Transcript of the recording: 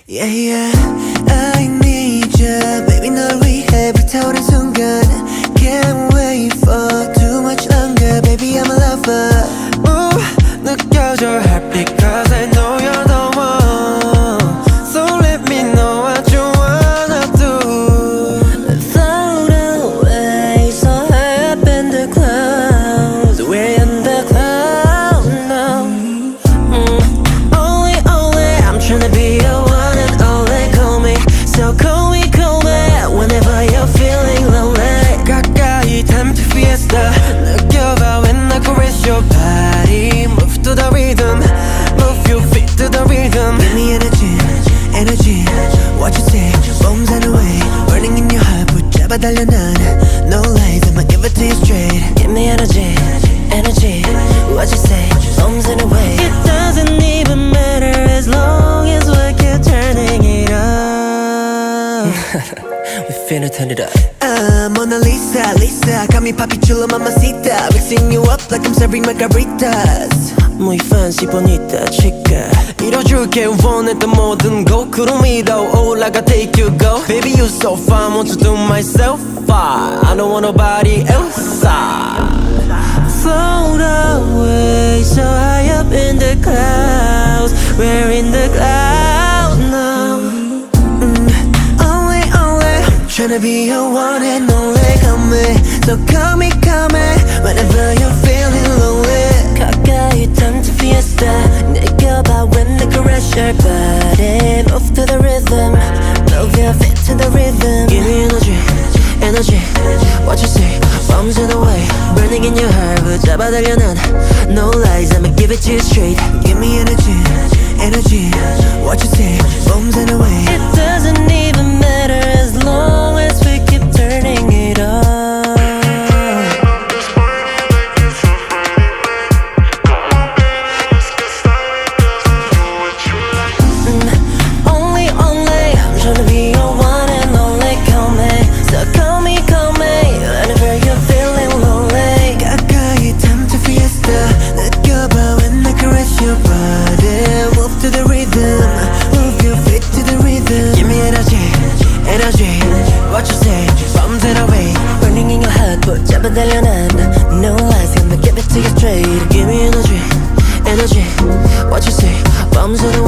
Yeah, yeah, I need you baby 널 위해 불타오른 순간 Can't wait for too much longer Baby I'm a lover 느껴져 heartbeat cause I know you're the one So let me know what you wanna do Float away so high up in the clouds We're in the clouds now Only I'm tryna be your one and only Call me, so call me Whenever you're feeling lonely 가까이 time to fiesta 느껴봐 when I caress your body Move to the rhythm Move your feet to the rhythm Give me energy, energy What you say, bombs and away Burning in your heart 붙잡아 달려 난 No lies, I'ma give it to you straight Give me energy, energy What you say, bombs in a way It doesn't even matter as long as we keep turning it up We finna turn it up Mona Lisa, Lisa Got me papi chulo mamacita Mixing you up like I'm serving margaritas Muy fancy bonita chica 이뤄줄게 원했던 모든 거 구름 위로 올라가 take you go Baby you so fine want to do myself fine I don't want nobody else Float away so high up in the clouds We're in the clouds now Only Tryna be your one and only Come me, so call me Whenever you're feeling lonely 가까이 time to fiesta 느껴봐 when I caress your body Move to the rhythm Move your feet to the rhythm Give me energy, energy What you say, bombs in the way Burning in your heart 붙잡아 달려 난 No lies, I'ma give it to you straight Give me energy, energy What you say, bombs and away It doesn't even matter as long as we keep turning it up Only I'm tryna be your one and only Call me, so call me Whenever you're feeling lonely 가까이 time to fiesta 느껴봐 when I caress your body Move to the rhythm Move your feet to the rhythm Give me energy, energy What you say, bombs and away Burning in your heart 붙잡아 달려 난 No lies, I'ma give it to you straight Give me energy, energy What you say, bombs in the